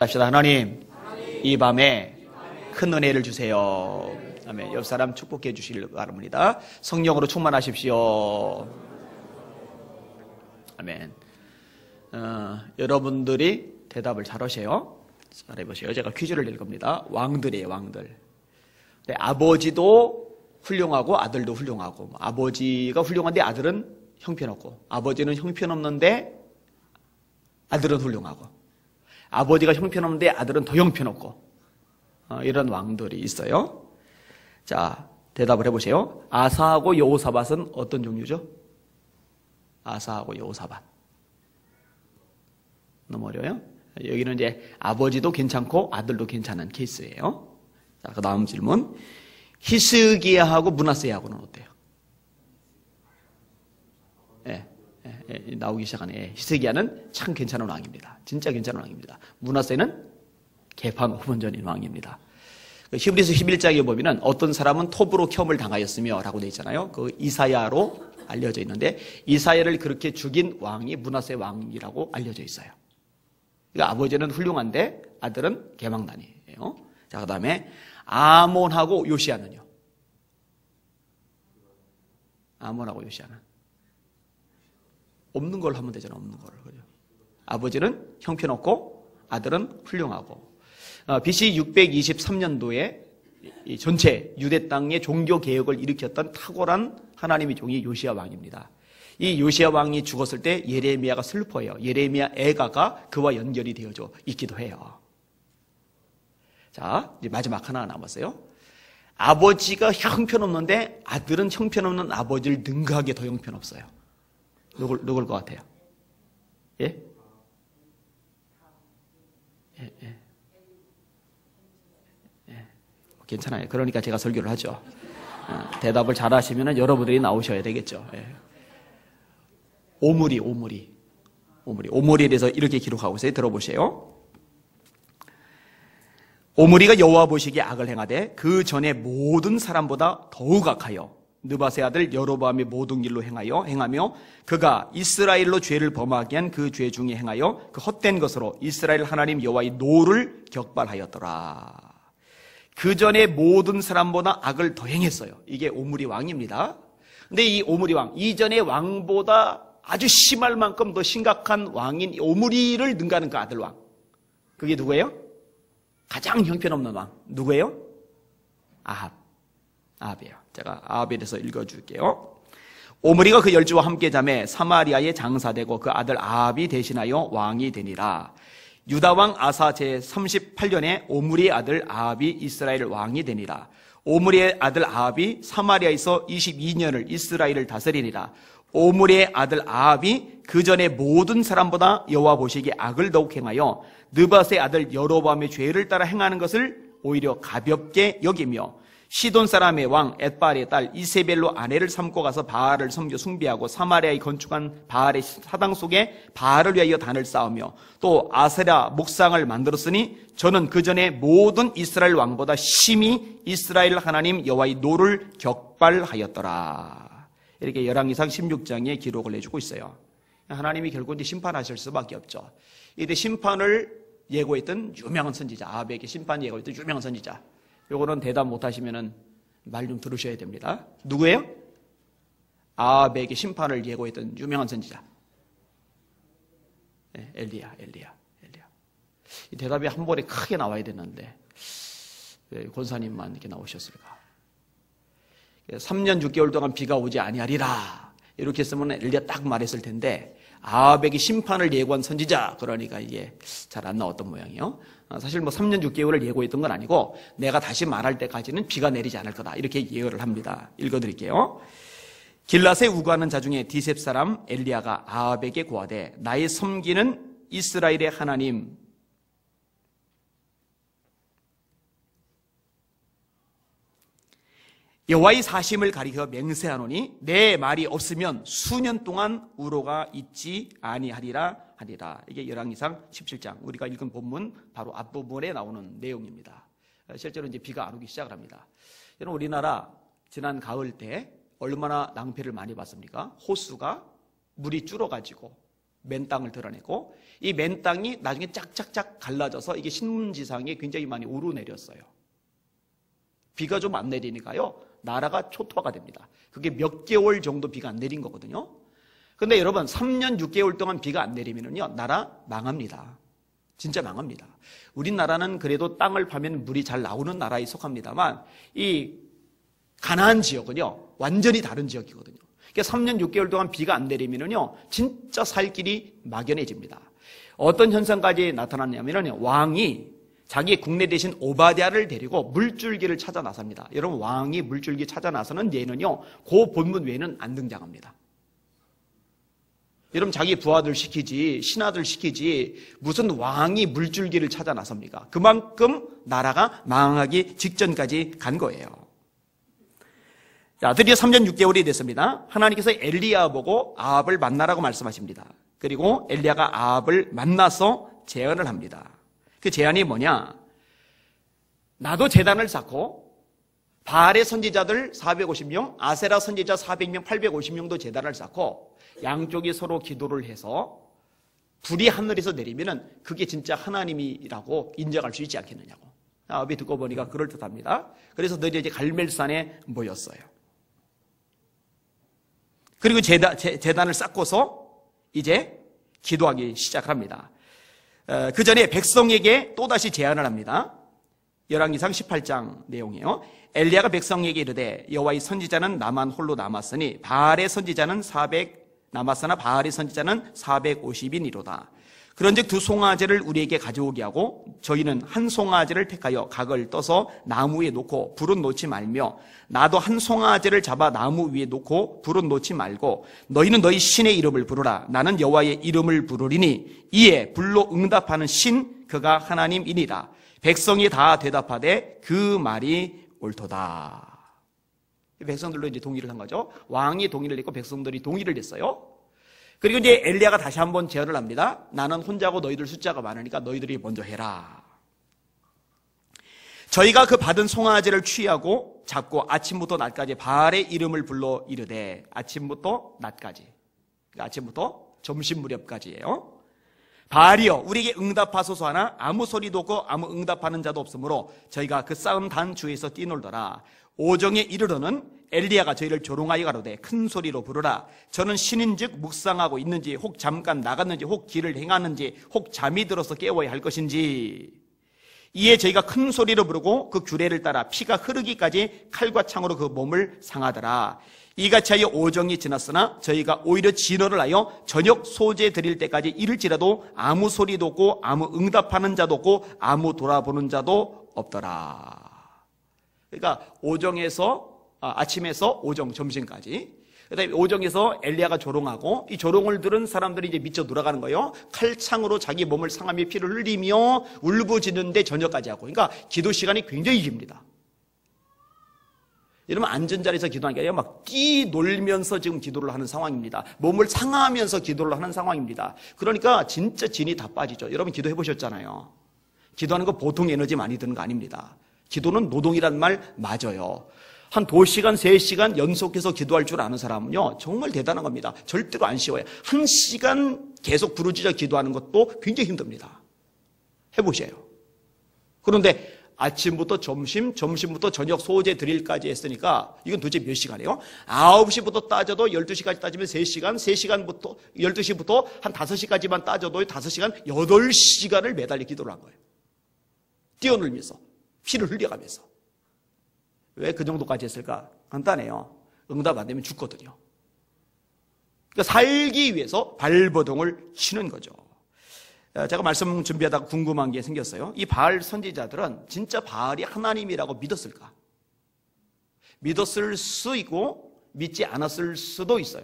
합시다. 하나님, 이 밤에 큰 은혜를 주세요. 아멘. 옆 사람 축복해 주시길 바랍니다. 성령으로 충만하십시오. 아멘. 여러분들이 대답을 잘하세요. 잘해보세요. 제가 퀴즈를 낼 겁니다. 왕들이에요, 왕들. 네, 아버지도 훌륭하고 아들도 훌륭하고, 아버지가 훌륭한데 아들은 형편없고, 아버지는 형편없는데 아들은 훌륭하고, 아버지가 형편없는데 아들은 더 형편없고, 이런 왕들이 있어요. 자, 대답을 해보세요. 아사하고 여호사밧은 어떤 종류죠? 아사하고 여호사밧. 너무 어려워요? 여기는 이제 아버지도 괜찮고 아들도 괜찮은 케이스예요. 자, 그 다음 질문. 히스기야하고 므낫세하고는 어때요? 나오기 시작하네. 히스기야는 참 괜찮은 왕입니다. 진짜 괜찮은 왕입니다. 므낫세는 개판 5분 전인 왕입니다. 히브리서 11장에 보면은 어떤 사람은 톱으로 켬을 당하였으며 라고 되어 있잖아요. 그 이사야로 알려져 있는데, 이사야를 그렇게 죽인 왕이 므낫세 왕이라고 알려져 있어요. 그러니까 아버지는 훌륭한데 아들은 개망단이에요. 자, 그 다음에 아몬하고 요시야는요? 아몬하고 요시야는 없는 걸 하면 되잖아. 없는 걸. 그죠? 아버지는 형편없고 아들은 훌륭하고. BC 623년도에 이 전체 유대 땅의 종교 개혁을 일으켰던 탁월한 하나님의 종이 요시야 왕입니다. 이 요시야 왕이 죽었을 때 예레미야가 슬퍼해요. 예레미야 애가가 그와 연결이 되어져 있기도 해요. 자, 이제 마지막 하나 남았어요. 아버지가 형편없는데 아들은 형편없는 아버지를 능가하게 더 형편없어요. 누굴 것 같아요? 예? 예. 괜찮아요. 그러니까 제가 설교를 하죠. 대답을 잘 하시면 여러분들이 나오셔야 되겠죠. 예. 오므리에 대해서 이렇게 기록하고 있어요. 들어보세요. 오므리가 여호와 보시기에 악을 행하되 그 전에 모든 사람보다 더욱 악하여 느밧의 아들 여로보암의 모든 길로 행하며 그가 이스라엘로 죄를 범하게 한 그 죄 중에 행하여 그 헛된 것으로 이스라엘 하나님 여호와의 노를 격발하였더라. 그 전에 모든 사람보다 악을 더 행했어요. 이게 오므리 왕입니다. 근데 이 오므리 왕, 이전의 왕보다 아주 심할 만큼 더 심각한 왕인 오므리를 능가하는 그 아들 왕. 그게 누구예요? 가장 형편없는 왕. 누구예요? 아합이에요. 제가 아합에 대해서 읽어줄게요. 오므리가 그 열주와 함께 자매 사마리아에 장사되고 그 아들 아합이 대신하여 왕이 되니라. 유다왕 아사 제38년에 오므리의 아들 아합이 이스라엘 왕이 되니라. 오므리의 아들 아합이 사마리아에서 22년을 이스라엘을 다스리니라. 오므리의 아들 아합이 그 전에 모든 사람보다 여호와 보시기에 악을 더욱 행하여 느밧의 아들 여로보암의 죄를 따라 행하는 것을 오히려 가볍게 여기며 시돈 사람의 왕 엣발의 딸 이세벨로 아내를 삼고 가서 바알을 섬겨 숭배하고 사마리아에 건축한 바알의 사당 속에 바알을 위하여 단을 쌓으며 또 아세라 목상을 만들었으니 저는 그 전에 모든 이스라엘 왕보다 심히 이스라엘 하나님 여호와의 노를 격발하였더라. 이렇게 열왕기상 16장에 기록을 해주고 있어요. 하나님이 결국 이제 심판하실 수밖에 없죠. 이때 심판을 예고했던 유명한 선지자, 아합에게 심판 예고했던 유명한 선지자. 요거는 대답 못하시면은 말 좀 들으셔야 됩니다. 누구예요? 아합에게 심판을 예고했던 유명한 선지자. 네, 엘리야. 이 대답이 한 번에 크게 나와야 되는데 왜 권사님만 이렇게 나오셨을까? 3년 6개월 동안 비가 오지 아니하리라. 이렇게 했으면 엘리야 딱 말했을 텐데 아합에게 심판을 예고한 선지자, 그러니까 이게 잘 안 나왔던 모양이에요. 사실 3년 6개월을 예고했던 건 아니고 내가 다시 말할 때까지는 비가 내리지 않을 거다 이렇게 예언을 합니다. 읽어드릴게요. 길랏에 우거하는 자 중에 디셉 사람 엘리야가 아합에게 고하되 나의 섬기는 이스라엘의 하나님 여호와의 사심을 가리켜 맹세하노니 내 말이 없으면 수년 동안 우로가 있지 아니하리라 하리라. 이게 열왕기상 17장 우리가 읽은 본문 바로 앞부분에 나오는 내용입니다. 실제로 이제 비가 안 오기 시작을 합니다. 여러분, 우리나라 지난 가을 때 얼마나 낭패를 많이 봤습니까? 호수가 물이 줄어가지고 맨 땅을 드러내고 이 맨 땅이 나중에 짝짝짝 갈라져서 이게 신문지상에 굉장히 많이 오르내렸어요. 비가 좀 안 내리니까요, 나라가 초토화가 됩니다. 그게 몇 개월 정도 비가 안 내린 거거든요. 근데 여러분, 3년 6개월 동안 비가 안 내리면요, 나라 망합니다. 진짜 망합니다. 우리나라는 그래도 땅을 파면 물이 잘 나오는 나라에 속합니다만, 이 가나안 지역은요, 완전히 다른 지역이거든요. 그러니까 3년 6개월 동안 비가 안 내리면요, 진짜 살 길이 막연해집니다. 어떤 현상까지 나타났냐면요, 왕이 자기 국내 대신 오바댜를 데리고 물줄기를 찾아 나섭니다. 여러분, 왕이 물줄기 찾아 나서는 예는요, 그 본문 외에는 안 등장합니다. 여러분, 자기 부하들 시키지, 신하들 시키지, 무슨 왕이 물줄기를 찾아 나섭니까? 그만큼 나라가 망하기 직전까지 간 거예요. 자, 드디어 3년 6개월이 됐습니다. 하나님께서 엘리야 보고 아합을 만나라고 말씀하십니다. 그리고 엘리야가 아합을 만나서 제안을 합니다. 그 제안이 뭐냐? 나도 제단을 쌓고 바알의 선지자들 450명, 아세라 선지자 400명, 850명도 제단을 쌓고 양쪽이 서로 기도를 해서 불이 하늘에서 내리면은 그게 진짜 하나님이라고 인정할 수 있지 않겠느냐고. 아합이 듣고 보니까 그럴듯합니다. 그래서 너희들이 이제 갈멜산에 모였어요. 그리고 제단을 쌓고서 이제 기도하기 시작합니다. 그 전에 백성에게 또다시 제안을 합니다. 열왕기상 18장 내용이에요. 엘리야가 백성에게 이르되 여호와의 선지자는 나만 홀로 남았으니 바알의 선지자는 400 남았으나 바알의 선지자는 450인이로다. 그런즉 두 송아지를 우리에게 가져오게 하고 저희는 한 송아지를 택하여 각을 떠서 나무 위에 놓고 불은 놓지 말며 나도 한 송아지를 잡아 나무 위에 놓고 불은 놓지 말고 너희는 너희 신의 이름을 부르라. 나는 여호와의 이름을 부르리니 이에 불로 응답하는 신 그가 하나님이니라. 백성이 다 대답하되 그 말이 옳도다. 백성들도 이제 동의를 한 거죠. 왕이 동의를 했고 백성들이 동의를 했어요. 그리고 이제 엘리야가 다시 한번 제안을 합니다. 나는 혼자고 너희들 숫자가 많으니까 너희들이 먼저 해라. 저희가 그 받은 송아지를 취하고 잡고 아침부터 낮까지 바알의 이름을 불러 이르되 아침부터 낮까지, 그러니까 아침부터 점심 무렵까지예요. 바알이여 우리에게 응답하소서 하나 아무 소리도 없고 아무 응답하는 자도 없으므로 저희가 그 싸움 단 주에서 뛰놀더라. 오정에 이르러는 엘리야가 저희를 조롱하여 가로되 큰 소리로 부르라. 저는 신인즉 묵상하고 있는지 혹 잠깐 나갔는지 혹 길을 행하는지 혹 잠이 들어서 깨워야 할 것인지. 이에 저희가 큰 소리로 부르고 그 규례를 따라 피가 흐르기까지 칼과 창으로 그 몸을 상하더라. 이같이 하여 오정이 지났으나 저희가 오히려 진언을 하여 저녁 소재 드릴 때까지 이를지라도 아무 소리도 없고 아무 응답하는 자도 없고 아무 돌아보는 자도 없더라. 그러니까 오정에서 아침에서 오정 점심까지, 그다음에 오정에서 엘리야가 조롱하고 이 조롱을 들은 사람들이 이제 미쳐 돌아가는 거예요. 칼창으로 자기 몸을 상하며 피를 흘리며 울부짖는데 저녁까지 하고. 그러니까 기도 시간이 굉장히 깁니다. 여러분 앉은 자리에서 기도하는 게 아니라 막 뛰놀면서 지금 기도를 하는 상황입니다. 몸을 상하면서 기도를 하는 상황입니다. 그러니까 진짜 진이 다 빠지죠. 여러분 기도해 보셨잖아요. 기도하는 거 보통 에너지 많이 드는 거 아닙니다. 기도는 노동이란 말 맞아요. 한 2시간, 3시간 연속해서 기도할 줄 아는 사람은요, 정말 대단한 겁니다. 절대로 안 쉬워요. 1시간 계속 부르짖어 기도하는 것도 굉장히 힘듭니다. 해보세요. 그런데 아침부터 점심, 점심부터 저녁 소재 드릴까지 했으니까 이건 도대체 몇 시간이에요? 9시부터 따져도 12시까지 따지면 3시간, 3시간부터 12시부터 한 5시까지만 따져도 5시간, 8시간을 매달려 기도를 한 거예요. 뛰어놀면서, 피를 흘려가면서. 왜 그 정도까지 했을까? 간단해요. 응답 안 되면 죽거든요. 그러니까 살기 위해서 발버둥을 치는 거죠. 제가 말씀 준비하다가 궁금한 게 생겼어요. 이 바알 선지자들은 진짜 바알이 하나님이라고 믿었을까? 믿었을 수 있고 믿지 않았을 수도 있어요.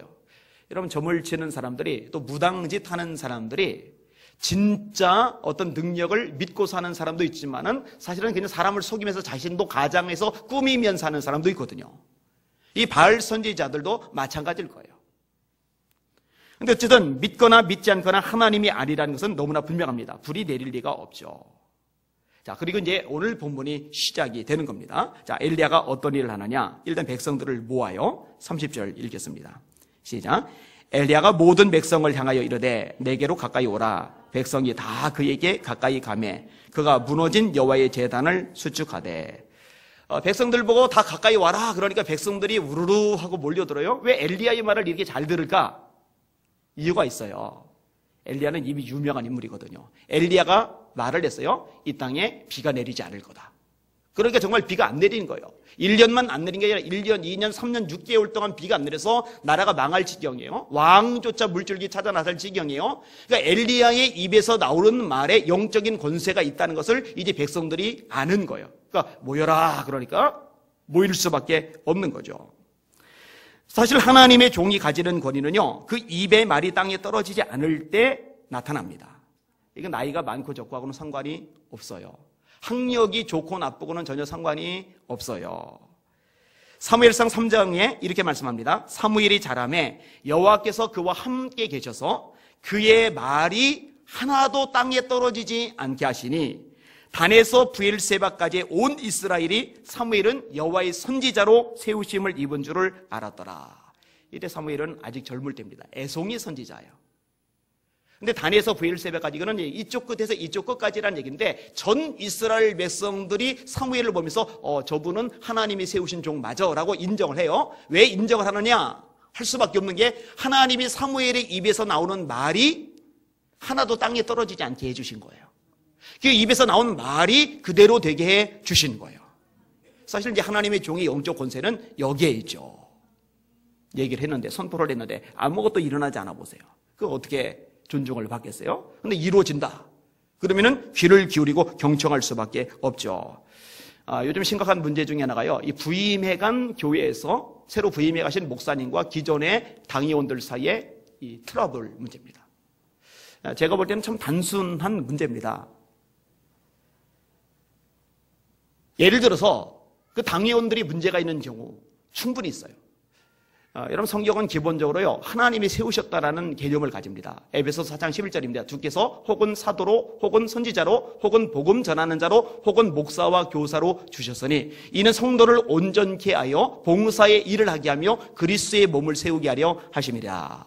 여러분 점을 치는 사람들이 또 무당짓 하는 사람들이 진짜 어떤 능력을 믿고 사는 사람도 있지만은 사실은 그냥 사람을 속이면서 자신도 가장해서 꾸미면 사는 사람도 있거든요. 이 바알 선지자들도 마찬가지일 거예요. 근데 어쨌든 믿거나 믿지 않거나 하나님이 아니라는 것은 너무나 분명합니다. 불이 내릴 리가 없죠. 자, 그리고 이제 오늘 본문이 시작이 되는 겁니다. 자, 엘리야가 어떤 일을 하느냐? 일단 백성들을 모아요. 30절 읽겠습니다. 시작. 엘리야가 모든 백성을 향하여 이르되 내게로 가까이 오라. 백성이 다 그에게 가까이 가매 그가 무너진 여호와의 제단을 수축하되. 백성들 보고 다 가까이 와라 그러니까 백성들이 우르르 하고 몰려들어요. 왜 엘리야의 말을 이렇게 잘 들을까? 이유가 있어요. 엘리야는 이미 유명한 인물이거든요. 엘리야가 말을 했어요. 이 땅에 비가 내리지 않을 거다. 그러니까 정말 비가 안 내리는 거예요. 1년만 안 내린 게 아니라 1년, 2년, 3년, 6개월 동안 비가 안 내려서 나라가 망할 지경이에요. 왕조차 물줄기 찾아 나설 지경이에요. 그러니까 엘리야의 입에서 나오는 말에 영적인 권세가 있다는 것을 이제 백성들이 아는 거예요. 그러니까 모여라 그러니까 모일 수밖에 없는 거죠. 사실 하나님의 종이 가지는 권위는요, 그 입의 말이 땅에 떨어지지 않을 때 나타납니다. 이건 나이가 많고 적고하고는 상관이 없어요. 학력이 좋고 나쁘고는 전혀 상관이 없어요. 사무엘상 3장에 이렇게 말씀합니다. 사무엘이 자라매 여호와께서 그와 함께 계셔서 그의 말이 하나도 땅에 떨어지지 않게 하시니 단에서 브엘세바까지 온 이스라엘이 사무엘은 여호와의 선지자로 세우심을 입은 줄을 알았더라. 이때 사무엘은 아직 젊을 때입니다. 애송이 선지자예요. 근데 단에서 브엘세바까지 이거는 이쪽 끝에서 이쪽 끝까지라는 얘기인데 전 이스라엘 백성들이 사무엘을 보면서 저분은 하나님이 세우신 종 맞아 라고 인정을 해요. 왜 인정을 하느냐? 할 수밖에 없는 게 하나님이 사무엘의 입에서 나오는 말이 하나도 땅에 떨어지지 않게 해주신 거예요. 그 입에서 나온 말이 그대로 되게 해 주신 거예요. 사실 이제 하나님의 종의 영적 권세는 여기에 있죠. 얘기를 했는데, 선포를 했는데 아무것도 일어나지 않아 보세요. 그거 어떻게 존중을 받겠어요? 근데 이루어진다. 그러면은 귀를 기울이고 경청할 수밖에 없죠. 요즘 심각한 문제 중에 하나가요, 이 부임해간 교회에서 새로 부임해 가신 목사님과 기존의 당의원들 사이에 이 트러블 문제입니다. 제가 볼 때는 참 단순한 문제입니다. 예를 들어서 그 당의원들이 문제가 있는 경우 충분히 있어요. 여러분 성경은 기본적으로요 하나님이 세우셨다라는 개념을 가집니다. 에베소서 4장 11절입니다. 주께서 혹은 사도로 혹은 선지자로 혹은 복음 전하는 자로 혹은 목사와 교사로 주셨으니 이는 성도를 온전케 하여 봉사의 일을 하게 하며 그리스도의 몸을 세우게 하려 하심이라.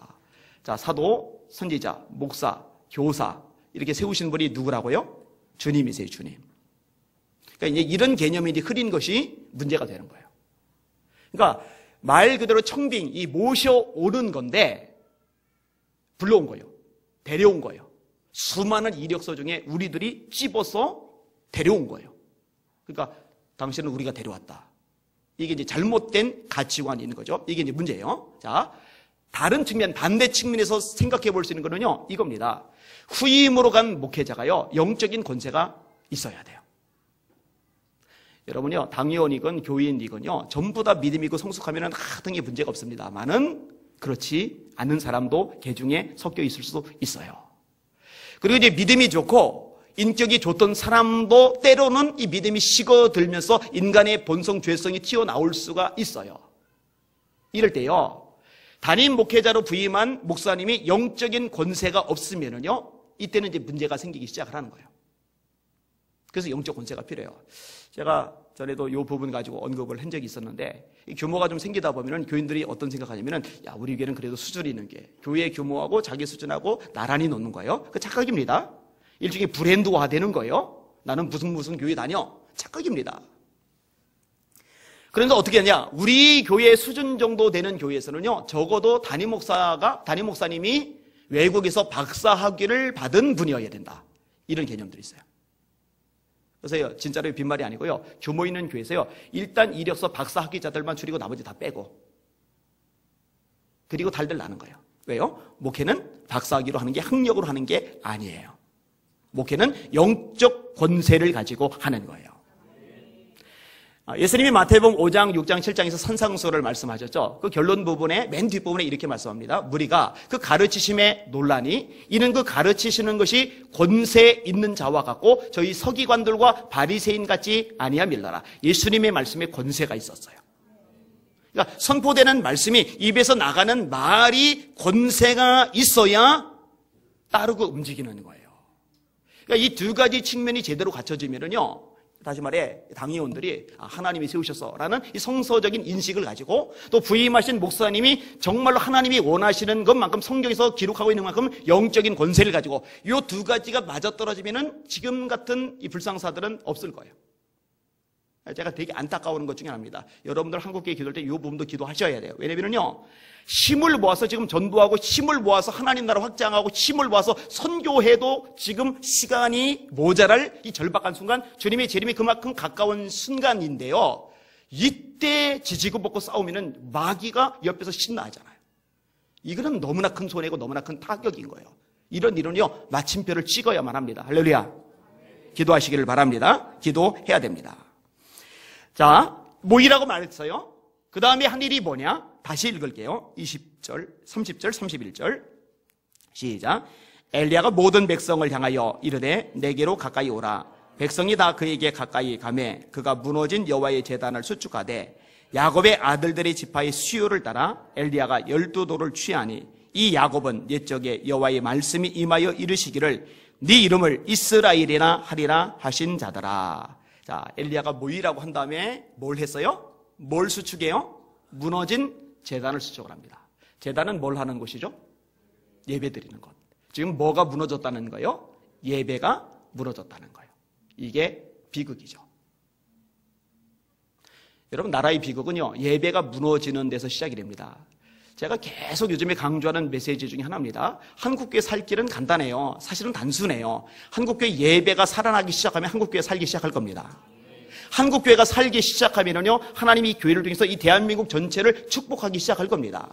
자, 사도, 선지자, 목사, 교사 이렇게 세우신 분이 누구라고요? 주님이세요. 주님. 그러니까 이제 이런 개념이 이제 흐린 것이 문제가 되는 거예요. 그러니까 말 그대로 청빙, 이 모셔오는 건데 불러온 거예요. 데려온 거예요. 수많은 이력서 중에 우리들이 찝어서 데려온 거예요. 그러니까 당신은 우리가 데려왔다. 이게 이제 잘못된 가치관이 있는 거죠. 이게 이제 문제예요. 자, 다른 측면, 반대 측면에서 생각해 볼 수 있는 거는요, 이겁니다. 후임으로 간 목회자가요, 영적인 권세가 있어야 돼요. 여러분요, 당의원이건 교인이건요, 전부 다 믿음이고 성숙하면 하등의 문제가 없습니다만은 그렇지 않은 사람도 개중에 섞여 있을 수도 있어요. 그리고 이제 믿음이 좋고 인격이 좋던 사람도 때로는 이 믿음이 식어들면서 인간의 본성 죄성이 튀어나올 수가 있어요. 이럴 때요, 담임 목회자로 부임한 목사님이 영적인 권세가 없으면은요, 이때는 이제 문제가 생기기 시작하는 거예요. 그래서 영적 권세가 필요해요. 제가 전에도 이 부분 가지고 언급을 한 적이 있었는데, 이 규모가 좀 생기다 보면은 교인들이 어떤 생각하냐면은, 야, 우리 교회는 그래도 수준이 있는 게, 교회 규모하고 자기 수준하고 나란히 놓는 거예요. 그 착각입니다. 일종의 브랜드화 되는 거예요. 나는 무슨 교회 다녀. 착각입니다. 그러니까 어떻게 하냐? 우리 교회 수준 정도 되는 교회에서는요, 적어도 담임 목사님이 외국에서 박사 학위를 받은 분이어야 된다. 이런 개념들이 있어요. 그래서 진짜로 빈말이 아니고요, 규모 있는 교회에서요, 일단 이력서 박사 학위자들만 줄이고 나머지 다 빼고, 그리고 달들 나는 거예요. 왜요? 목회는 박사 학위로 하는 게 학력으로 하는 게 아니에요. 목회는 영적 권세를 가지고 하는 거예요. 예수님이 마태복음 5장, 6장, 7장에서 산상수를 말씀하셨죠. 그 결론 부분에 맨 뒷부분에 이렇게 말씀합니다. 무리가 그 가르치심에 논라니 이는 그 가르치시는 것이 권세 있는 자와 같고 저희 서기관들과 바리새인 같지 아니함일러라. 예수님의 말씀에 권세가 있었어요. 그러니까 선포되는 말씀이, 입에서 나가는 말이 권세가 있어야 따르고 움직이는 거예요. 그러니까 이 두 가지 측면이 제대로 갖춰지면은요, 다시 말해 당의원들이 하나님이 세우셨어라는 이 성서적인 인식을 가지고 또 부임하신 목사님이 정말로 하나님이 원하시는 것만큼 성경에서 기록하고 있는 만큼 영적인 권세를 가지고 이 두 가지가 맞아떨어지면은 지금 같은 이 불상사들은 없을 거예요. 제가 되게 안타까워하는 것 중에 하나입니다. 여러분들 한국교회 기도할 때 이 부분도 기도하셔야 돼요. 왜냐면요, 힘을 모아서 지금 전도하고 힘을 모아서 하나님 나라 확장하고 힘을 모아서 선교해도 지금 시간이 모자랄 이 절박한 순간, 주님의 재림이 그만큼 가까운 순간인데요, 이때 지지고 볶고 싸우면은 마귀가 옆에서 신나하잖아요. 이거는 너무나 큰 손해고 너무나 큰 타격인 거예요. 이런 일은요, 마침표를 찍어야만 합니다. 할렐루야. 기도하시기를 바랍니다. 기도해야 됩니다. 자, 모이라고 말했어요. 그 다음에 한 일이 뭐냐? 다시 읽을게요. 20절, 30절, 31절. 시작. 엘리야가 모든 백성을 향하여 이르되 내게로 가까이 오라. 백성이 다 그에게 가까이 가매 그가 무너진 여호와의 제단을 수축하되 야곱의 아들들의 지파의 수요를 따라 엘리야가 12돌을 취하니 이 야곱은 옛적에 여호와의 말씀이 임하여 이르시기를 네 이름을 이스라엘이나 하리라 하신 자더라. 자, 엘리야가 모이라고 한 다음에 뭘 했어요? 뭘 수축해요? 무너진 제단을 수축을 합니다. 제단은 뭘 하는 곳이죠? 예배 드리는 곳. 지금 뭐가 무너졌다는 거예요? 예배가 무너졌다는 거예요. 이게 비극이죠. 여러분, 나라의 비극은요, 예배가 무너지는 데서 시작이 됩니다. 제가 계속 요즘에 강조하는 메시지 중에 하나입니다. 한국교회 살 길은 간단해요. 사실은 단순해요. 한국교회 예배가 살아나기 시작하면 한국교회 살기 시작할 겁니다. 한국교회가 살기 시작하면요, 하나님이 이 교회를 통해서 이 대한민국 전체를 축복하기 시작할 겁니다.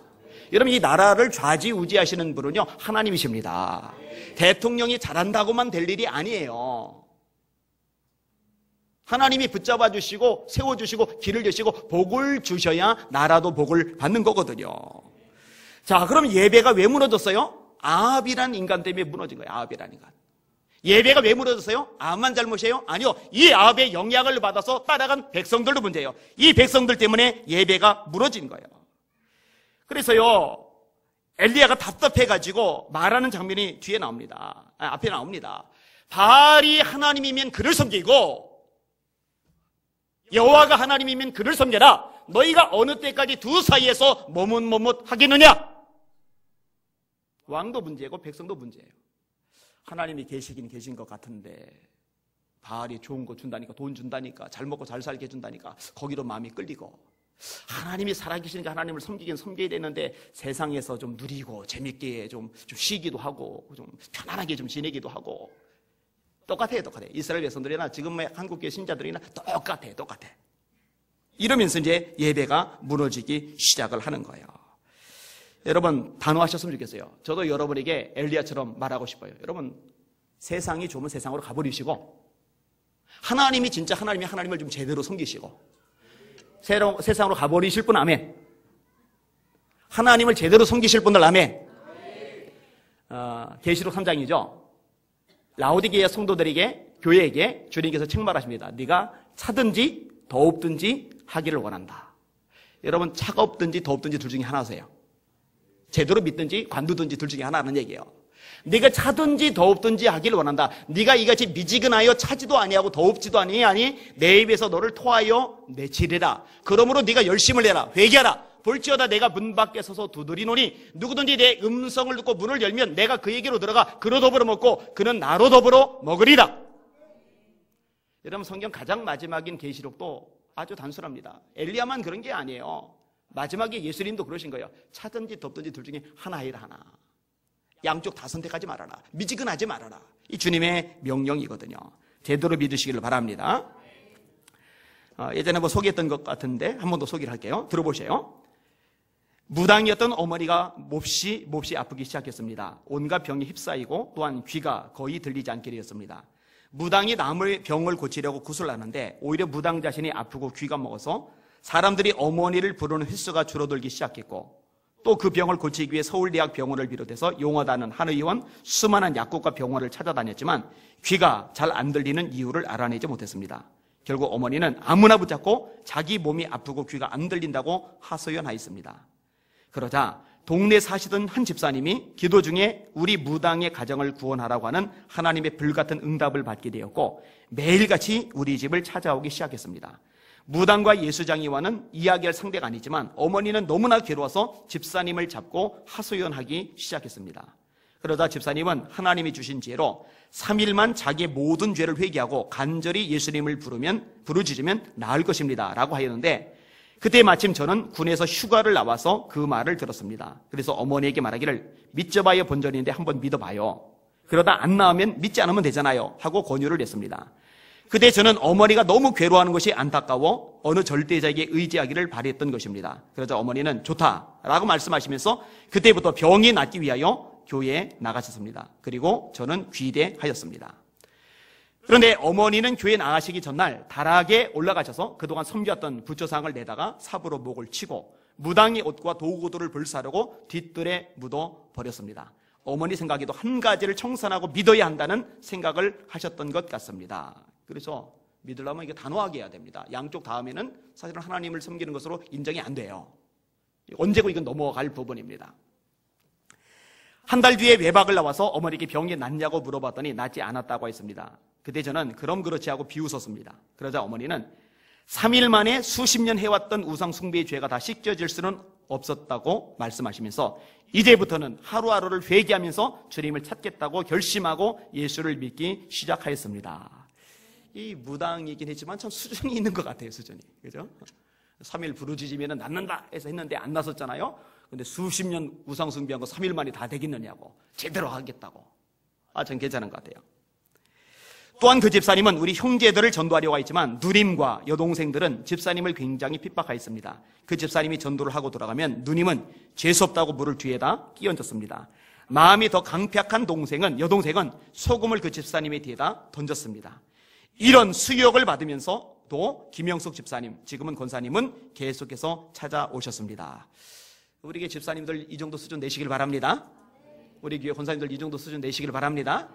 여러분, 이 나라를 좌지우지하시는 분은요, 하나님이십니다. 대통령이 잘한다고만 될 일이 아니에요. 하나님이 붙잡아 주시고 세워주시고 길을 여시고 복을 주셔야 나라도 복을 받는 거거든요. 자, 그럼 예배가 왜 무너졌어요? 아합이라는 인간 때문에 무너진 거예요. 아합이라는 인간. 예배가 왜 무너졌어요? 아합만 잘못이에요? 아니요. 이 아합의 영향을 받아서 따라간 백성들도 문제예요. 이 백성들 때문에 예배가 무너진 거예요. 그래서요, 엘리야가 답답해가지고 말하는 장면이 뒤에 나옵니다. 앞에 나옵니다. 바알이 하나님이면 그를 섬기고 여호와가 하나님이면 그를 섬겨라. 너희가 어느 때까지 두 사이에서 머뭇머뭇하겠느냐? 왕도 문제고 백성도 문제예요. 하나님이 계시긴 계신 것 같은데 바알이 좋은 거 준다니까, 돈 준다니까, 잘 먹고 잘 살게 해준다니까 거기로 마음이 끌리고, 하나님이 살아계시니까 하나님을 섬기긴 섬겨야 되는데 세상에서 좀 누리고 재밌게 좀 쉬기도 하고 좀 편안하게 좀 지내기도 하고, 똑같아요. 이스라엘 백성들이나 지금의 한국교회 신자들이나 똑같아. 이러면서 이제 예배가 무너지기 시작을 하는 거예요. 여러분, 단호하셨으면 좋겠어요. 저도 여러분에게 엘리야처럼 말하고 싶어요. 여러분, 세상이 좋으면 세상으로 가버리시고, 하나님이 진짜 하나님을 좀 제대로 섬기시고, 세상으로 가버리실 분 아멘. 하나님을 제대로 섬기실 분들 아멘. 계시록 3장이죠. 라오디게아 성도들에게, 교회에게 주님께서 책말하십니다. 네가 차든지 더웁든지 하기를 원한다. 여러분, 차가 없든지 더웁든지 둘 중에 하나세요. 제대로 믿든지 관두든지 둘 중에 하나라는 얘기예요. 네가 차든지 더웁든지 하기를 원한다. 네가 이같이 미지근하여 차지도 아니하고 더웁지도 아니하니 내 입에서 너를 토하여 내치리라. 그러므로 네가 열심을 내라. 회개하라. 볼지어다 내가 문 밖에 서서 두드리노니 누구든지 내 음성을 듣고 문을 열면 내가 그에게로 들어가 그로 더불어 먹고 그는 나로 더불어 먹으리라. 여러분, 성경 가장 마지막인 계시록도 아주 단순합니다. 엘리야만 그런 게 아니에요. 마지막에 예수님도 그러신 거예요. 차든지 덥든지 둘 중에 하나 해라, 하나. 양쪽 다 선택하지 말아라. 미지근하지 말아라. 이 주님의 명령이거든요. 제대로 믿으시기를 바랍니다. 예전에 소개했던 것 같은데 한 번 더 소개를 할게요. 들어보세요. 무당이었던 어머니가 몹시 아프기 시작했습니다. 온갖 병이 휩싸이고 또한 귀가 거의 들리지 않게 되었습니다. 무당이 남의 병을 고치려고 구슬하는데 오히려 무당 자신이 아프고 귀가 먹어서 사람들이 어머니를 부르는 횟수가 줄어들기 시작했고, 또 그 병을 고치기 위해 서울대학 병원을 비롯해서 용하다는 한의원, 수많은 약국과 병원을 찾아다녔지만 귀가 잘 안 들리는 이유를 알아내지 못했습니다. 결국 어머니는 아무나 붙잡고 자기 몸이 아프고 귀가 안 들린다고 하소연하였습니다. 그러자 동네 사시던 한 집사님이 기도 중에 우리 무당의 가정을 구원하라고 하는 하나님의 불같은 응답을 받게 되었고 매일같이 우리 집을 찾아오기 시작했습니다. 무당과 예수장이와는 이야기할 상대가 아니지만 어머니는 너무나 괴로워서 집사님을 잡고 하소연하기 시작했습니다. 그러다 집사님은 하나님이 주신 지혜로 3일만 자기의 모든 죄를 회개하고 간절히 예수님을 부르짖으면 나을 것입니다 라고 하였는데, 그때 마침 저는 군에서 휴가를 나와서 그 말을 들었습니다. 그래서 어머니에게 말하기를 믿져봐야 본전인데 한번 믿어봐요. 그러다 안 나으면 믿지 않으면 되잖아요 하고 권유를 했습니다. 그때 저는 어머니가 너무 괴로워하는 것이 안타까워 어느 절대자에게 의지하기를 바랬던 것입니다. 그러자 어머니는 좋다라고 말씀하시면서 그때부터 병이 낫기 위하여 교회에 나가셨습니다. 그리고 저는 귀대하였습니다. 그런데 어머니는 교회에 나가시기 전날 다락에 올라가셔서 그동안 섬겼던 부처상을 내다가 삽으로 목을 치고 무당의 옷과 도구들을 불사르고 뒷뜰에 묻어 버렸습니다. 어머니 생각에도 한 가지를 청산하고 믿어야 한다는 생각을 하셨던 것 같습니다. 그래서 믿으려면 이게 단호하게 해야 됩니다. 양쪽 다음에는 사실은 하나님을 섬기는 것으로 인정이 안 돼요. 언제고 이건 넘어갈 부분입니다. 한 달 뒤에 외박을 나와서 어머니께 병이 낫냐고 물어봤더니 낫지 않았다고 했습니다. 그때 저는 그럼 그렇지 하고 비웃었습니다. 그러자 어머니는 3일 만에 수십 년 해왔던 우상 숭배의 죄가 다 씻겨질 수는 없었다고 말씀하시면서 이제부터는 하루하루를 회개하면서 주님을 찾겠다고 결심하고 예수를 믿기 시작하였습니다. 이 무당이긴 했지만 참 수준이 있는 것 같아요. 수준이. 그죠? 3일 부르짖으면 낫는다 해서 했는데 안 나섰잖아요. 근데 수십 년 우상 숭배한 거 3일 만에 다 되겠느냐고. 제대로 하겠다고. 전 괜찮은 것 같아요. 또한 그 집사님은 우리 형제들을 전도하려고 했지만 누님과 여동생들은 집사님을 굉장히 핍박하였습니다. 그 집사님이 전도를 하고 돌아가면 누님은 재수없다고 물을 뒤에다 끼얹었습니다. 마음이 더 강팍한 여동생은 소금을 그 집사님의 뒤에다 던졌습니다. 이런 수욕을 받으면서 또 김영숙 집사님, 지금은 권사님은 계속해서 찾아오셨습니다. 우리 교회 집사님들 이 정도 수준 내시길 바랍니다. 우리 교회 권사님들 이 정도 수준 내시길 바랍니다.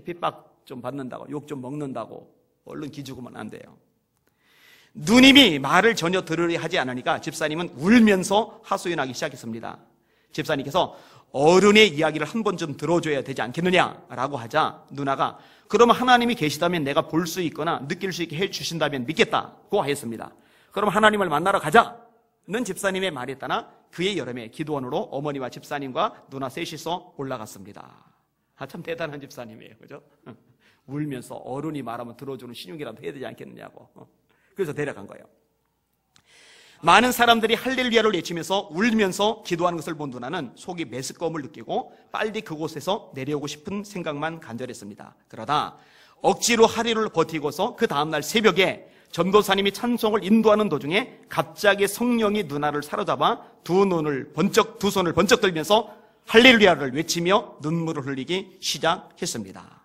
핍박 좀 받는다고, 욕 좀 먹는다고 얼른 기죽으면 안 돼요. 누님이 말을 전혀 들으려 하지 않으니까 집사님은 울면서 하소연하기 시작했습니다. 집사님께서 어른의 이야기를 한 번쯤 들어줘야 되지 않겠느냐라고 하자 누나가 그럼 하나님이 계시다면 내가 볼 수 있거나 느낄 수 있게 해주신다면 믿겠다고 하였습니다. 그럼 하나님을 만나러 가자는 집사님의 말에 따라 그의 여름에 기도원으로 어머니와 집사님과 누나 셋이서 올라갔습니다. 참 대단한 집사님이에요. 그죠? 울면서 어른이 말하면 들어주는 신용이라도 해야 되지 않겠느냐고. 그래서 데려간 거예요. 많은 사람들이 할렐루야를 외치면서 울면서 기도하는 것을 본 누나는 속이 메스꺼움을 느끼고 빨리 그곳에서 내려오고 싶은 생각만 간절했습니다. 그러다 억지로 하루를 버티고서 그 다음날 새벽에 전도사님이 찬송을 인도하는 도중에 갑자기 성령이 누나를 사로잡아 두 손을 번쩍 들면서 할렐루야를 외치며 눈물을 흘리기 시작했습니다.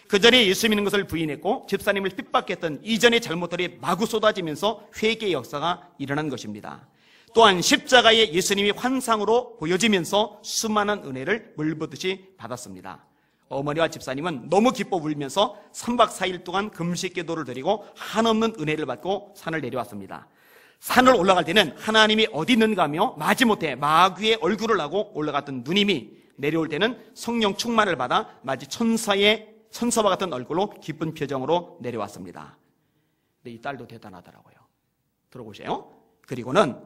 그 전에 예수 믿는 것을 부인했고 집사님을 핍박했던 이전의 잘못들이 마구 쏟아지면서 회개의 역사가 일어난 것입니다. 또한 십자가에 예수님이 환상으로 보여지면서 수많은 은혜를 물붓듯이 받았습니다. 어머니와 집사님은 너무 기뻐 울면서 3박 4일 동안 금식 기도를 드리고 한없는 은혜를 받고 산을 내려왔습니다. 산을 올라갈 때는 하나님이 어디 있는가 하며 마지못해 마귀의 얼굴을 하고 올라갔던 누님이 내려올 때는 성령 충만을 받아 마치 천사와 같은 얼굴로 기쁜 표정으로 내려왔습니다. 근데 이 딸도 대단하더라고요. 들어보세요. 그리고는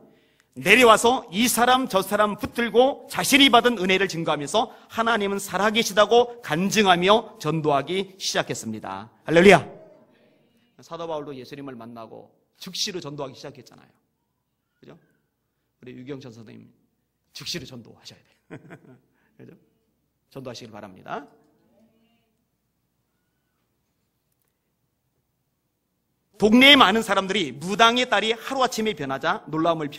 내려와서 이 사람 저 사람 붙들고 자신이 받은 은혜를 증거하면서 하나님은 살아계시다고 간증하며 전도하기 시작했습니다. 할렐루야. 사도 바울도 예수님을 만나고 즉시로 전도하기 시작했잖아요. 그죠? 우리 유경천 선생님 즉시로 전도하셔야 돼요. 그죠? 전도하시길 바랍니다. 동네에 많은 사람들이 무당의 딸이 하루아침에 변하자 놀라움을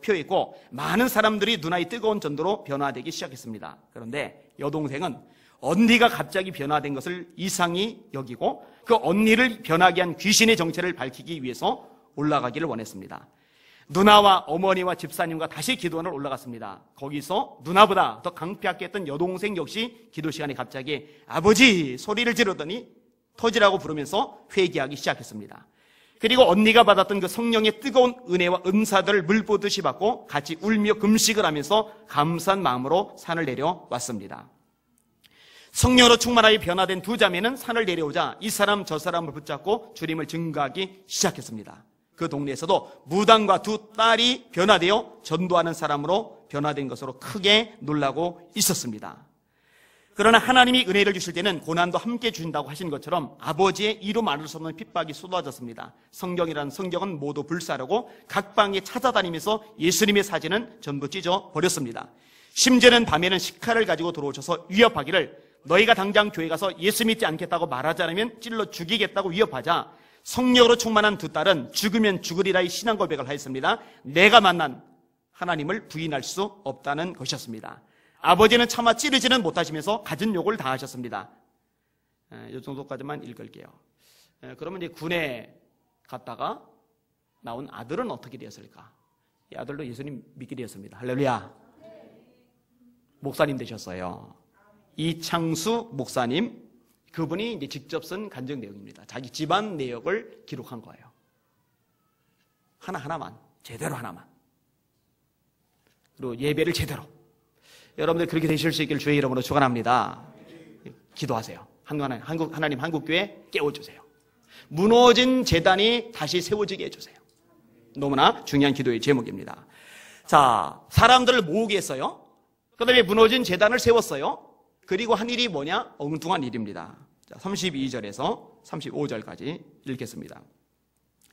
표했고 많은 사람들이 누나의 뜨거운 전도로 변화되기 시작했습니다. 그런데 여동생은 언니가 갑자기 변화된 것을 이상히 여기고 그 언니를 변하게 한 귀신의 정체를 밝히기 위해서 올라가기를 원했습니다. 누나와 어머니와 집사님과 다시 기도원을 올라갔습니다. 거기서 누나보다 더 강팍하게 했던 여동생 역시 기도 시간에 갑자기 아버지 소리를 지르더니 터지라고 부르면서 회개하기 시작했습니다. 그리고 언니가 받았던 그 성령의 뜨거운 은혜와 은사들을 물 보듯이 받고 같이 울며 금식을 하면서 감사한 마음으로 산을 내려왔습니다. 성령으로 충만하여 변화된 두 자매는 산을 내려오자 이 사람 저 사람을 붙잡고 주님을 증거하기 시작했습니다. 그 동네에서도 무당과 두 딸이 변화되어 전도하는 사람으로 변화된 것으로 크게 놀라고 있었습니다. 그러나 하나님이 은혜를 주실 때는 고난도 함께 주신다고 하신 것처럼 아버지의 이루 말할 수 없는 핍박이 쏟아졌습니다. 성경이라는 성경은 모두 불사르고 각 방에 찾아다니면서 예수님의 사진은 전부 찢어버렸습니다. 심지어는 밤에는 식칼을 가지고 들어오셔서 위협하기를 너희가 당장 교회 가서 예수 믿지 않겠다고 말하지 않으면 찔러 죽이겠다고 위협하자 성령으로 충만한 두 딸은 죽으면 죽으리라의 신앙 고백을 하였습니다. 내가 만난 하나님을 부인할 수 없다는 것이었습니다. 아버지는 차마 찌르지는 못하시면서 갖은 욕을 다 하셨습니다. 이 정도까지만 읽을게요. 그러면 이제 군에 갔다가 나온 아들은 어떻게 되었을까? 이 아들도 예수님 믿게 되었습니다. 할렐루야. 목사님 되셨어요. 이창수 목사님, 그분이 이제 직접 쓴 간증 내용입니다. 자기 집안 내역을 기록한 거예요. 하나하나만, 제대로 하나만. 그리고 예배를 제대로. 여러분들 그렇게 되실 수 있기를 주의 이름으로 축원합니다. 기도하세요. 하나님 한국교회 깨워주세요. 무너진 재단이 다시 세워지게 해주세요. 너무나 중요한 기도의 제목입니다. 자, 사람들을 모으게 했어요. 그 다음에 무너진 재단을 세웠어요. 그리고 한 일이 뭐냐? 엉뚱한 일입니다. 자, 32절에서 35절까지 읽겠습니다.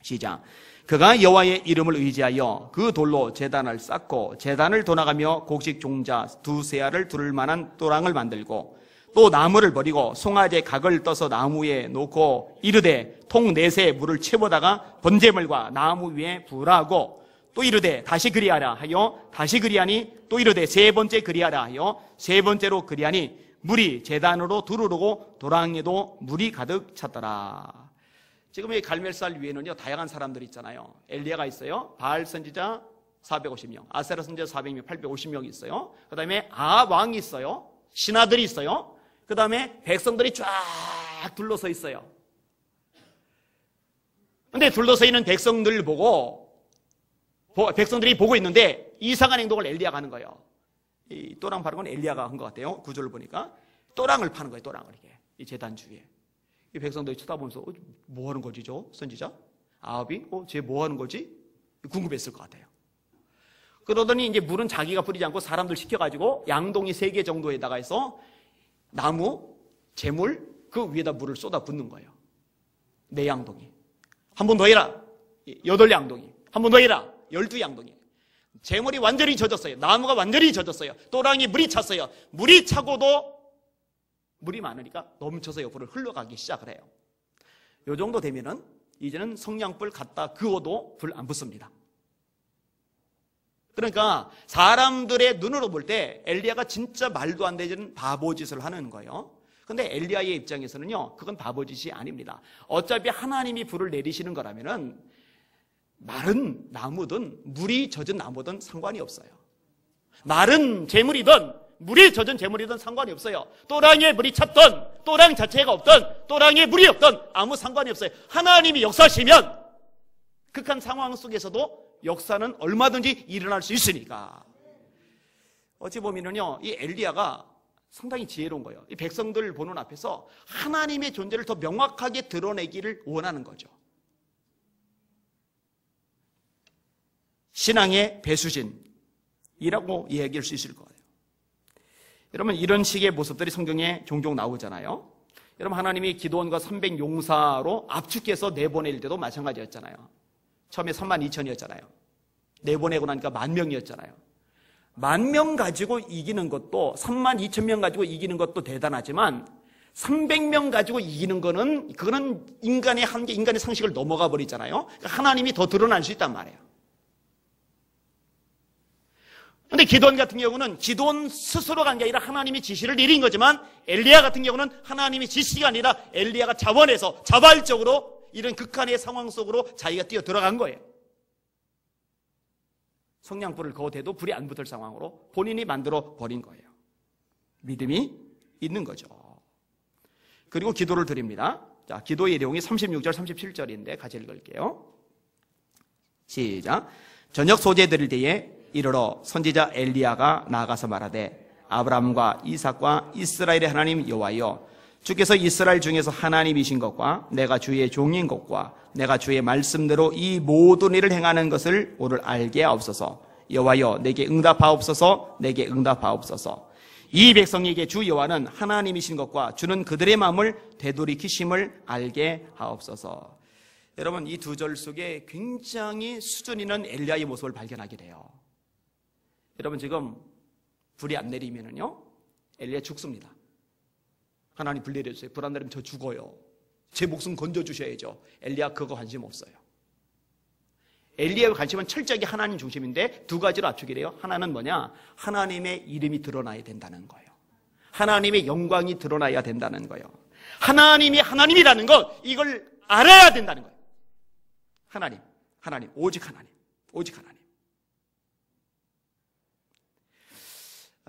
시작. 그가 여호와의 이름을 의지하여 그 돌로 제단을 쌓고 제단을 돌아가며 곡식 종자 두세 알을 두를 만한 또랑을 만들고 또 나무를 버리고 송아지의 각을 떠서 나무에 놓고 이르되 통 넷에 물을 채우다가 번제물과 나무 위에 부라고 또 이르되 다시 그리하라 하여 다시 그리하니 또 이르되 세 번째 그리하라 하여 세 번째로 그리하니 물이 제단으로 두르르고 도랑에도 물이 가득 찼더라. 지금 이 갈멜살 위에는요 다양한 사람들이 있잖아요. 엘리야가 있어요. 바알 선지자 450명, 아세라 선지자 400명, 850명이 있어요. 그 다음에 아합 왕이 있어요. 신하들이 있어요. 그 다음에 백성들이 쫙 둘러서 있어요. 근데 둘러서 있는 백성들을 백성들이 보고 있는데 이상한 행동을 엘리야가 하는 거예요. 이 또랑 파는 건 엘리야가 한 것 같아요. 구절을 보니까 또랑을 파는 거예요. 또랑을 이게 이 제단 주위에. 이 백성들이 쳐다보면서 뭐 하는 거지 저 선지자? 아합이? 쟤 뭐 하는 거지? 궁금했을 것 같아요. 그러더니 이제 물은 자기가 뿌리지 않고 사람들 시켜가지고 양동이 3개 정도에다가 해서 나무, 재물 그 위에다 물을 쏟아 붓는 거예요. 4양동이. 한 번 더 해라. 8양동이. 한 번 더 해라. 12양동이. 재물이 완전히 젖었어요. 나무가 완전히 젖었어요. 또랑이 물이 찼어요. 물이 차고도 물이 많으니까 넘쳐서 옆으로 흘러가기 시작을 해요. 이 정도 되면은 이제는 성냥불 갖다 그어도 불 안 붙습니다. 그러니까 사람들의 눈으로 볼 때 엘리야가 진짜 말도 안 되는 바보짓을 하는 거예요. 근데 엘리야의 입장에서는요 그건 바보짓이 아닙니다. 어차피 하나님이 불을 내리시는 거라면은 마른 나무든 물이 젖은 나무든 상관이 없어요. 마른 재물이든 물이 젖은 재물이든 상관이 없어요. 또랑에 물이 찼던 또랑 자체가 없던 또랑에 물이 없던 아무 상관이 없어요. 하나님이 역사하시면 극한 상황 속에서도 역사는 얼마든지 일어날 수 있으니까. 어찌 보면은요 이 엘리야가 상당히 지혜로운 거예요. 이 백성들 보는 앞에서 하나님의 존재를 더 명확하게 드러내기를 원하는 거죠. 신앙의 배수진이라고 이야기할 수 있을 거예요. 여러분 이런 식의 모습들이 성경에 종종 나오잖아요. 여러분 하나님이 기드온과 300용사로 압축해서 내보낼 때도 마찬가지였잖아요. 처음에 32,000이었잖아요. 내보내고 나니까 10,000명이었잖아요. 10,000명 가지고 이기는 것도 32,000명 가지고 이기는 것도 대단하지만 300명 가지고 이기는 그거는 인간의 한계, 인간의 상식을 넘어가 버리잖아요. 그러니까 하나님이 더 드러날 수 있단 말이에요. 근데 기드온 같은 경우는 기드온 스스로가 한 게 아니라 하나님이 지시를 내린 거지만 엘리야 같은 경우는 하나님이 지시가 아니라 엘리야가 자원해서 자발적으로 이런 극한의 상황 속으로 자기가 뛰어 들어간 거예요. 성냥불을 거대도 불이 안 붙을 상황으로 본인이 만들어 버린 거예요. 믿음이 있는 거죠. 그리고 기도를 드립니다. 자, 기도의 내용이 36절, 37절인데 같이 읽을게요. 시작. 저녁 소재 드릴 때에 이르러 선지자 엘리야가 나아가서 말하되 아브라함과 이삭과 이스라엘의 하나님 여호와여, 주께서 이스라엘 중에서 하나님이신 것과 내가 주의 종인 것과 내가 주의 말씀대로 이 모든 일을 행하는 것을 오늘 알게 하옵소서. 여호와여, 내게 응답하옵소서. 내게 응답하옵소서. 이 백성에게 주 여호와는 하나님이신 것과 주는 그들의 마음을 되돌이키심을 알게 하옵소서. 여러분, 이 두 절 속에 굉장히 수준 있는 엘리야의 모습을 발견하게 돼요. 여러분, 지금 불이 안 내리면은요, 엘리야 죽습니다. 하나님 불 내려주세요. 불 안 내리면 저 죽어요. 제 목숨 건져주셔야죠. 엘리야 그거 관심 없어요. 엘리야의 관심은 철저하게 하나님 중심인데 두 가지로 압축이래요. 하나는 뭐냐? 하나님의 이름이 드러나야 된다는 거예요. 하나님의 영광이 드러나야 된다는 거예요. 하나님이 하나님이라는 것, 이걸 알아야 된다는 거예요. 하나님, 오직 하나님, 오직 하나님.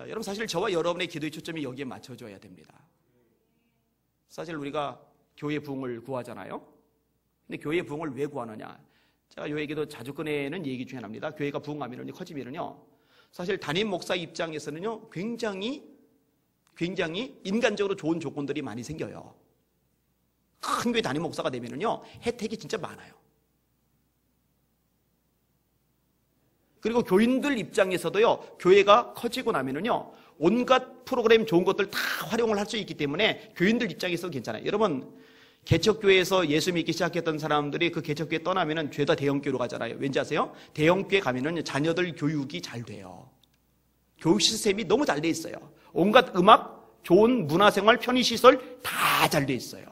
여러분, 사실 저와 여러분의 기도의 초점이 여기에 맞춰줘야 됩니다. 사실 우리가 교회 부흥을 구하잖아요. 근데 교회 부흥을 왜 구하느냐? 제가 요 얘기도 자주 꺼내는 얘기 중에 하나입니다. 교회가 부흥하면요, 커지면요, 사실 담임 목사 입장에서는요, 굉장히 인간적으로 좋은 조건들이 많이 생겨요. 큰 교회 담임 목사가 되면요, 혜택이 진짜 많아요. 그리고 교인들 입장에서도요, 교회가 커지고 나면은요, 온갖 프로그램 좋은 것들 다 활용을 할 수 있기 때문에 교인들 입장에서 괜찮아요. 여러분, 개척교회에서 예수 믿기 시작했던 사람들이 그 개척교회 떠나면은 죄다 대형교회로 가잖아요. 왠지 아세요? 대형교회 가면은 자녀들 교육이 잘 돼요. 교육 시스템이 너무 잘 돼 있어요. 온갖 음악, 좋은 문화생활, 편의시설 다 잘 돼 있어요.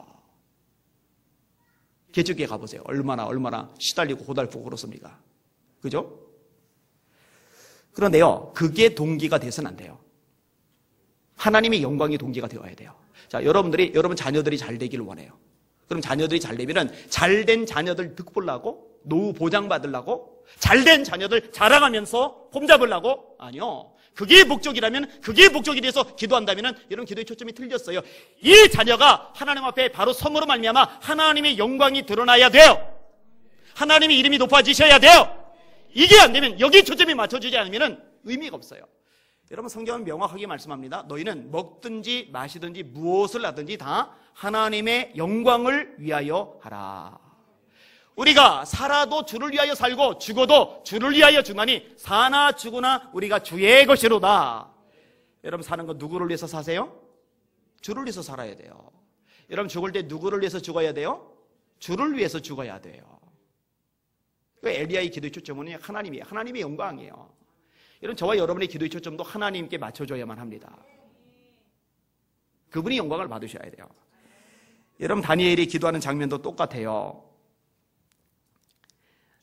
개척교회 가보세요. 얼마나 시달리고 고달프고 그렇습니까? 그죠? 그런데요, 그게 동기가 돼서는 안 돼요. 하나님의 영광이 동기가 되어야 돼요. 자, 여러분 자녀들이 잘 되기를 원해요. 그럼 자녀들이 잘 되면은 잘된 자녀들 득보려고, 노후 보장받으려고, 잘된 자녀들 자랑하면서 폼잡으려고? 아니요. 그게 목적이라면, 그게 목적이 돼서 기도한다면은 여러분 기도의 초점이 틀렸어요. 이 자녀가 하나님 앞에 바로 섬으로 말미암아 하나님의 영광이 드러나야 돼요. 하나님의 이름이 높아지셔야 돼요. 이게 안 되면, 여기 초점이 맞춰지지 않으면 의미가 없어요. 여러분, 성경은 명확하게 말씀합니다. 너희는 먹든지 마시든지 무엇을 하든지 다 하나님의 영광을 위하여 하라. 우리가 살아도 주를 위하여 살고 죽어도 주를 위하여 죽나니 사나 죽으나 우리가 주의 것이로다. 여러분, 사는 건 누구를 위해서 사세요? 주를 위해서 살아야 돼요. 여러분, 죽을 때 누구를 위해서 죽어야 돼요? 주를 위해서 죽어야 돼요. 엘리야의 기도의 초점은 하나님의 영광이에요. 여러분, 저와 여러분의 기도의 초점도 하나님께 맞춰줘야만 합니다. 그분이 영광을 받으셔야 돼요. 여러분, 다니엘이 기도하는 장면도 똑같아요.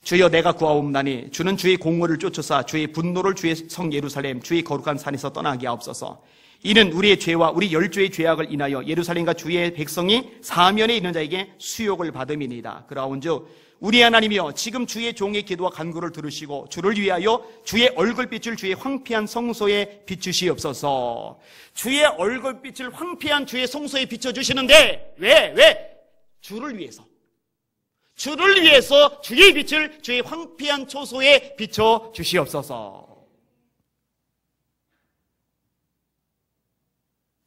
주여, 내가 구하옵나니 주는 주의 공의를 쫓으사 주의 분노를 주의 성 예루살렘 주의 거룩한 산에서 떠나게 하옵소서. 이는 우리의 죄와 우리 열조의 죄악을 인하여 예루살렘과 주의 백성이 사면에 있는 자에게 수욕을 받음이니이다. 그라온즉 우리 하나님이여, 지금 주의 종의 기도와 간구를 들으시고 주를 위하여 주의 얼굴빛을 주의 황폐한 성소에 비추시옵소서. 주의 얼굴빛을 황폐한 주의 성소에 비춰주시는데 왜? 주를 위해서. 주를 위해서 주의 빛을 주의 황폐한 초소에 비춰주시옵소서.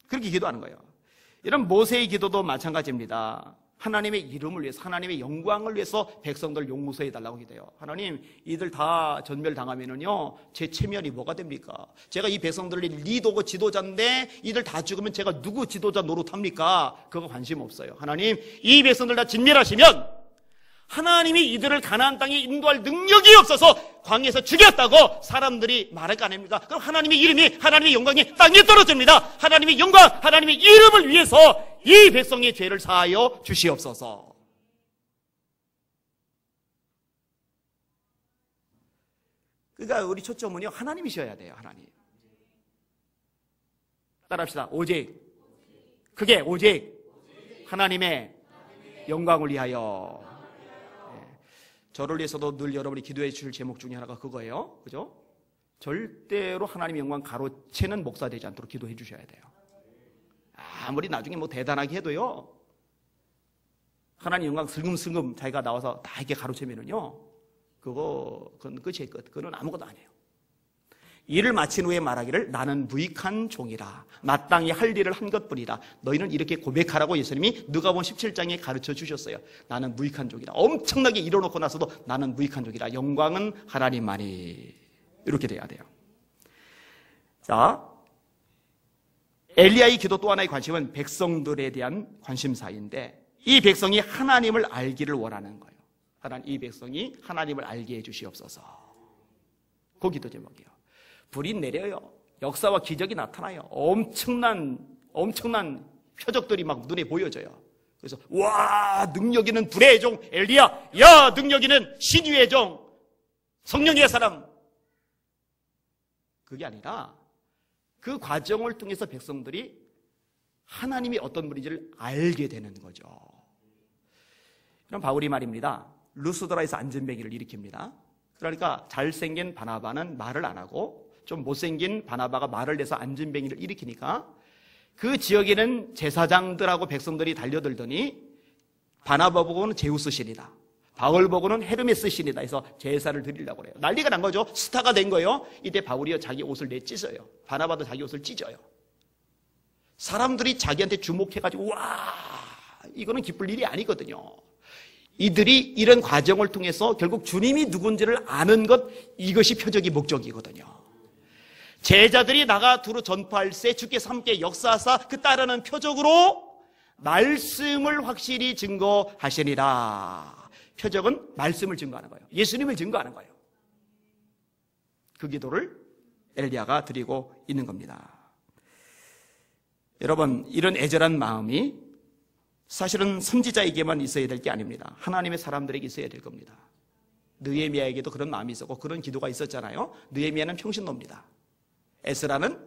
그렇게 기도하는 거예요. 이런 모세의 기도도 마찬가지입니다. 하나님의 이름을 위해서, 하나님의 영광을 위해서 백성들 용서해 달라고 기도해요. 하나님, 이들 다 전멸당하면은요, 제 체면이 뭐가 됩니까? 제가 이 백성들의 리더고 지도자인데 이들 다 죽으면 제가 누구 지도자 노릇합니까? 그거 관심 없어요. 하나님, 이 백성들 다 진멸하시면 하나님이 이들을 가나안 땅에 인도할 능력이 없어서 광야에서 죽였다고 사람들이 말할 거 아닙니까? 그럼 하나님의 이름이, 하나님의 영광이 땅에 떨어집니다. 하나님의 영광, 하나님의 이름을 위해서 이 백성의 죄를 사하여 주시옵소서. 그러니까 우리 초점은요, 하나님이셔야 돼요. 하나님. 따라합시다. 오직, 그게 오직 하나님의 영광을 위하여. 저를 위해서도 늘 여러분이 기도해 주실 제목 중에 하나가 그거예요. 그죠? 절대로 하나님의 영광 가로채는 목사 되지 않도록 기도해 주셔야 돼요. 아무리 나중에 뭐 대단하게 해도요, 하나님 영광 슬금슬금 자기가 나와서 다 이렇게 가로채면은요, 그건 끝이에요. 그건 아무것도 아니에요. 일을 마친 후에 말하기를 나는 무익한 종이라. 마땅히 할 일을 한 것뿐이다. 너희는 이렇게 고백하라고 예수님이 누가복음 17장에 가르쳐 주셨어요. 나는 무익한 종이라. 엄청나게 이뤄놓고 나서도 나는 무익한 종이라. 영광은 하나님만이. 이렇게 돼야 돼요. 자, 엘리야의 기도 또 하나의 관심은 백성들에 대한 관심사인데, 이 백성이 하나님을 알기를 원하는 거예요. 이 백성이 하나님을 알게 해 주시옵소서. 그 기도 제목이에요. 불이 내려요. 역사와 기적이 나타나요. 엄청난 표적들이 막 눈에 보여져요. 그래서 와, 능력 있는 불의 종 엘리야, 야, 능력 있는 신유의 종 성령의 사람. 그게 아니라 그 과정을 통해서 백성들이 하나님이 어떤 분인지를 알게 되는 거죠. 그럼 바울이 말입니다. 루스드라에서 안전뱅이를 일으킵니다. 그러니까 잘생긴 바나바는 말을 안 하고 좀 못생긴 바나바가 말을 내서 안전뱅이를 일으키니까 그 지역에는 제사장들하고 백성들이 달려들더니 바나바 보고는 제우스 신이다, 바울 보고는 헤르메스 신이다 해서 제사를 드리려고 그래요. 난리가 난 거죠. 스타가 된 거예요. 이때 바울이요 자기 옷을 내찢어요. 바나바도 자기 옷을 찢어요. 사람들이 자기한테 주목해가지고 와, 이거는 기쁠 일이 아니거든요. 이들이 이런 과정을 통해서 결국 주님이 누군지를 아는 것, 이것이 표적의 목적이거든요. 제자들이 나가 두루 전파할세 주께서 함께 역사하사 그 따르는 표적으로 말씀을 확실히 증거하시니라. 표적은 말씀을 증거하는 거예요. 예수님을 증거하는 거예요. 그 기도를 엘리야가 드리고 있는 겁니다. 여러분, 이런 애절한 마음이 사실은 선지자에게만 있어야 될 게 아닙니다. 하나님의 사람들에게 있어야 될 겁니다. 느헤미야에게도 그런 마음이 있었고 그런 기도가 있었잖아요. 느헤미야는 평신도입니다. 에스라는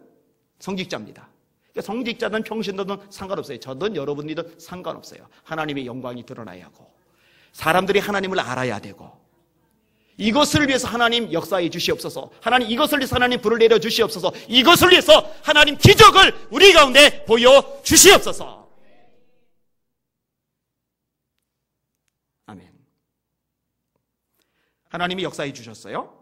성직자입니다. 그러니까 성직자든 평신도든 상관없어요. 저든 여러분이든 상관없어요. 하나님의 영광이 드러나야 하고 사람들이 하나님을 알아야 되고, 이것을 위해서 하나님 역사해 주시옵소서. 하나님 이것을 위해서 하나님 불을 내려 주시옵소서. 이것을 위해서 하나님 기적을 우리 가운데 보여 주시옵소서. 아멘. 하나님이 역사해 주셨어요.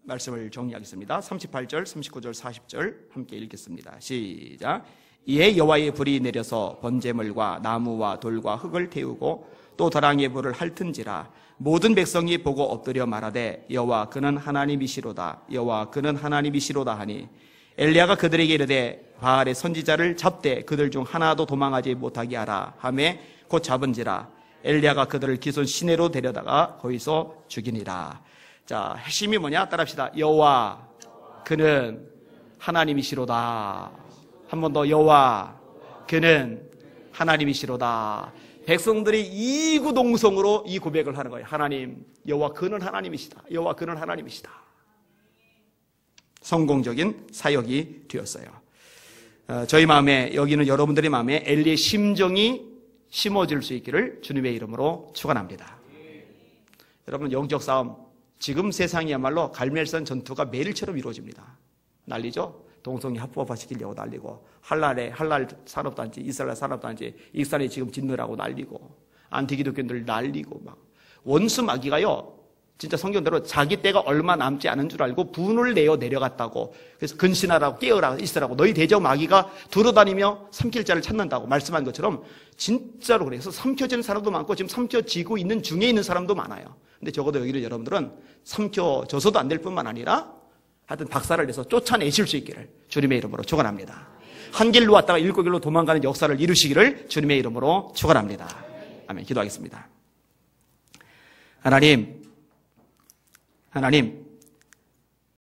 말씀을 정리하겠습니다. 38절, 39절, 40절 함께 읽겠습니다. 시작. 이에 여호와의 불이 내려서 번제물과 나무와 돌과 흙을 태우고 또 다랑의 불을 핥은지라. 모든 백성이 보고 엎드려 말하되 여호와 그는 하나님이시로다, 여호와 그는 하나님이시로다 하니, 엘리야가 그들에게 이르되 바알의 선지자를 잡되 그들 중 하나도 도망하지 못하게 하라 하매 곧 잡은지라. 엘리야가 그들을 기손 시내로 데려다가 거기서 죽이니라. 자, 핵심이 뭐냐? 따라합시다. 여호와 그는 하나님이시로다. 한 번 더. 여호와 그는 하나님이시로다. 백성들이 이구동성으로 이 고백을 하는 거예요. 하나님, 여호와 그는 하나님이시다. 여호와 그는 하나님이시다. 성공적인 사역이 되었어요. 저희 마음에, 여기는 여러분들의 마음에 엘리의 심정이 심어질 수 있기를 주님의 이름으로 축원합니다. 여러분, 영적 싸움, 지금 세상이야말로 갈멜산 전투가 매일처럼 이루어집니다. 난리죠? 동성애 합법화시키려고 난리고, 할랄 산업단지, 이스라엘 산업단지, 익산에 지금 짓느라고 난리고, 안티기독교인들 난리고, 막 원수 마귀가요, 진짜 성경대로 자기 때가 얼마 남지 않은 줄 알고 분을 내어 내려갔다고. 그래서 근신하라고, 깨어라 있으라고, 너희 대적 마귀가 두루다니며 삼킬 자를 찾는다고 말씀한 것처럼 진짜로 그래서 삼켜지는 사람도 많고 지금 삼켜지고 있는 중에 있는 사람도 많아요. 근데 적어도 여기는 여러분들은 삼켜져서도 안 될 뿐만 아니라 하여튼 박살을 내서 쫓아내실 수 있기를 주님의 이름으로 축원합니다. 한 길로 왔다가 일곱 길로 도망가는 역사를 이루시기를 주님의 이름으로 축원합니다. 아멘. 기도하겠습니다. 하나님,